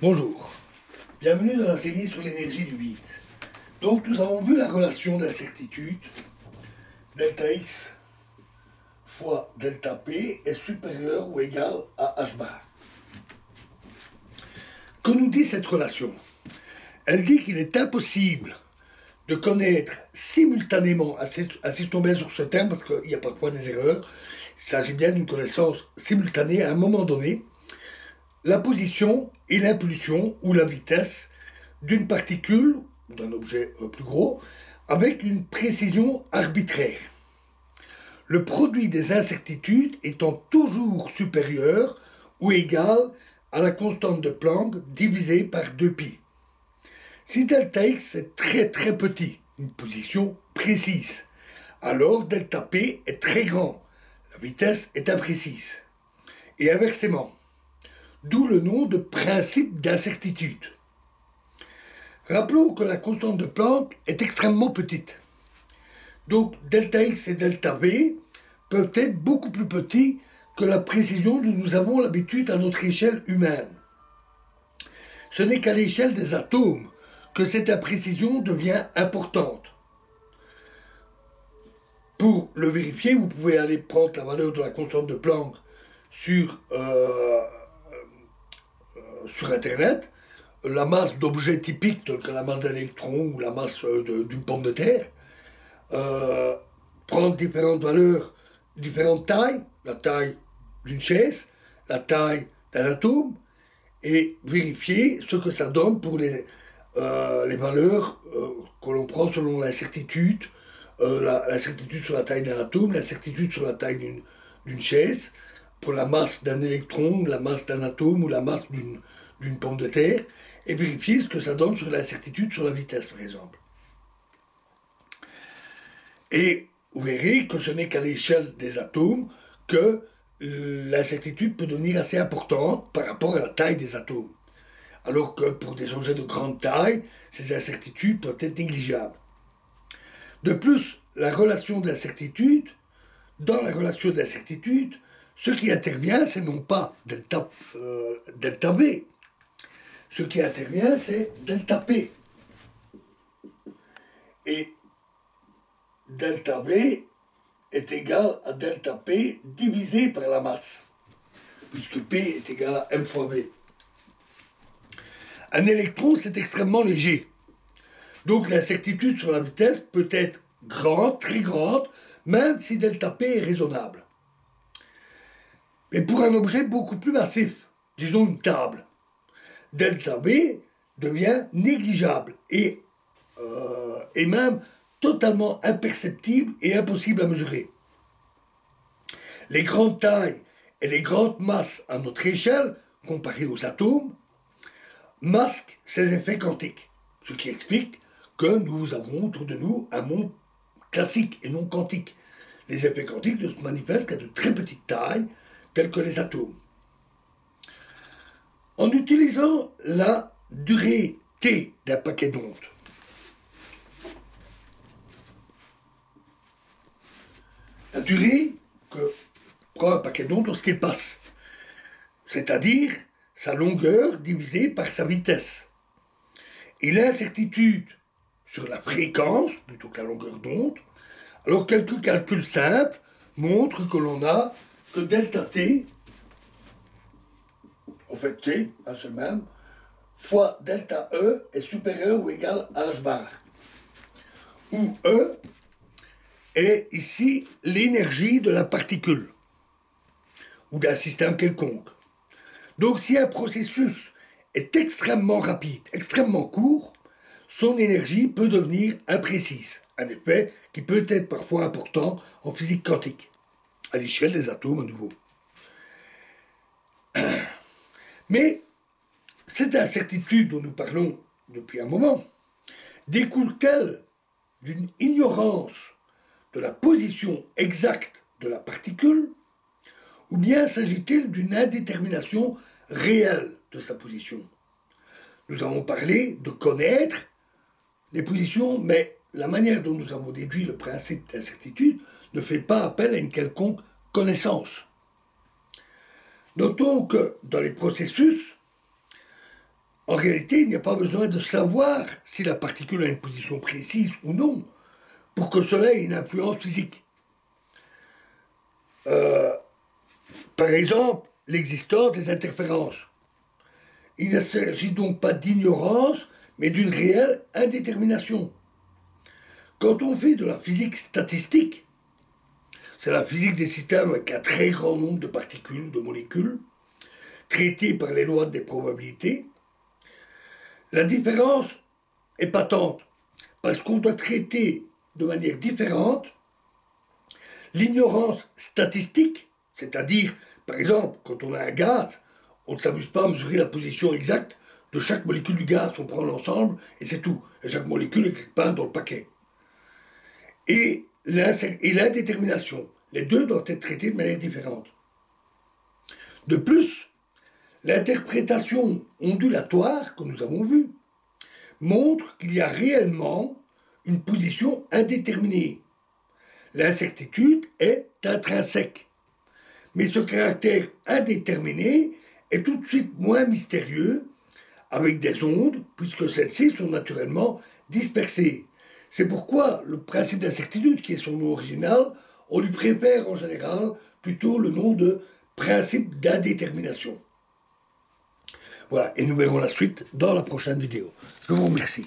Bonjour, bienvenue dans la série sur l'énergie du bit. Donc nous avons vu la relation d'incertitude delta x fois delta p est supérieur ou égal à h bar. Que nous dit cette relation? Elle dit qu'il est impossible de connaître simultanément, assistons bien sur ce terme parce qu'il y a parfois des erreurs, il s'agit bien d'une connaissance simultanée à un moment donné, la position et l'impulsion ou la vitesse d'une particule, d'un objet plus gros, avec une précision arbitraire. Le produit des incertitudes étant toujours supérieur ou égal à la constante de Planck divisée par 2π. Si delta x est très petit, une position précise, alors delta p est très grand, la vitesse est imprécise. Et inversement, d'où le nom de principe d'incertitude. Rappelons que la constante de Planck est extrêmement petite. Donc delta x et delta v peuvent être beaucoup plus petits que la précision dont nous avons l'habitude à notre échelle humaine. Ce n'est qu'à l'échelle des atomes que cette imprécision devient importante. Pour le vérifier, vous pouvez aller prendre la valeur de la constante de Planck sur Internet, la masse d'objets typiques tels que la masse d'un électron ou la masse d'une pomme de terre, prendre différentes valeurs, différentes tailles, la taille d'une chaise, la taille d'un atome, et vérifier ce que ça donne pour les valeurs que l'on prend selon l'incertitude, l'incertitude sur la taille d'un atome, l'incertitude sur la taille d'une chaise, pour la masse d'un électron, la masse d'un atome ou la masse d'une pomme de terre, et vérifier ce que ça donne sur l'incertitude sur la vitesse, par exemple. Et vous verrez que ce n'est qu'à l'échelle des atomes que l'incertitude peut devenir assez importante par rapport à la taille des atomes. Alors que pour des objets de grande taille, ces incertitudes peuvent être négligeables. De plus, dans la relation d'incertitude, ce qui intervient, c'est non pas delta V. Ce qui intervient, c'est delta P. Et delta V est égal à delta P divisé par la masse, puisque P est égal à m fois V. Un électron, c'est extrêmement léger. Donc l'incertitude sur la vitesse peut être grande, très grande, même si delta P est raisonnable. Mais pour un objet beaucoup plus massif, disons une table, delta V devient négligeable et même totalement imperceptible et impossible à mesurer. Les grandes tailles et les grandes masses à notre échelle, comparées aux atomes, masquent ces effets quantiques, ce qui explique que nous avons autour de nous un monde classique et non quantique. Les effets quantiques ne se manifestent qu'à de très petites tailles, telles que les atomes. En utilisant la durée t d'un paquet d'ondes, la durée que prend un paquet d'ondes lorsqu'il passe, c'est-à-dire sa longueur divisée par sa vitesse. Et l'incertitude sur la fréquence, plutôt que la longueur d'onde, alors quelques calculs simples montrent que l'on a que delta t, en fait t, c'est le même, fois delta E est supérieur ou égal à h bar, où E est ici l'énergie de la particule, ou d'un système quelconque. Donc si un processus est extrêmement rapide, extrêmement court, son énergie peut devenir imprécise, un effet qui peut être parfois important en physique quantique, à l'échelle des atomes à nouveau. Mais cette incertitude dont nous parlons depuis un moment découle-t-elle d'une ignorance de la position exacte de la particule, ou bien s'agit-il d'une indétermination réelle de sa position? Nous avons parlé de connaître les positions, mais la manière dont nous avons déduit le principe d'incertitude ne fait pas appel à une quelconque connaissance. Notons que dans les processus, réalité, il n'y a pas besoin de savoir si la particule a une position précise ou non pour que cela ait une influence physique. Par exemple, l'existence des interférences. Il ne s'agit donc pas d'ignorance, mais d'une réelle indétermination. Quand on fait de la physique statistique, c'est la physique des systèmes avec un très grand nombre de particules, de molécules, traitées par les lois des probabilités, la différence est patente, parce qu'on doit traiter de manière différente l'ignorance statistique, c'est-à-dire, par exemple, quand on a un gaz, on ne s'amuse pas à mesurer la position exacte de chaque molécule du gaz, on prend l'ensemble et c'est tout. Et chaque molécule est quelque part dans le paquet. Et l'indétermination, les deux doivent être traités de manière différente. De plus, l'interprétation ondulatoire que nous avons vue montre qu'il y a réellement une position indéterminée. L'incertitude est intrinsèque. Mais ce caractère indéterminé est tout de suite moins mystérieux avec des ondes, puisque celles-ci sont naturellement dispersées. C'est pourquoi le principe d'incertitude, qui est son nom original, on lui préfère en général plutôt le nom de principe d'indétermination. Voilà, et nous verrons la suite dans la prochaine vidéo. Je vous remercie.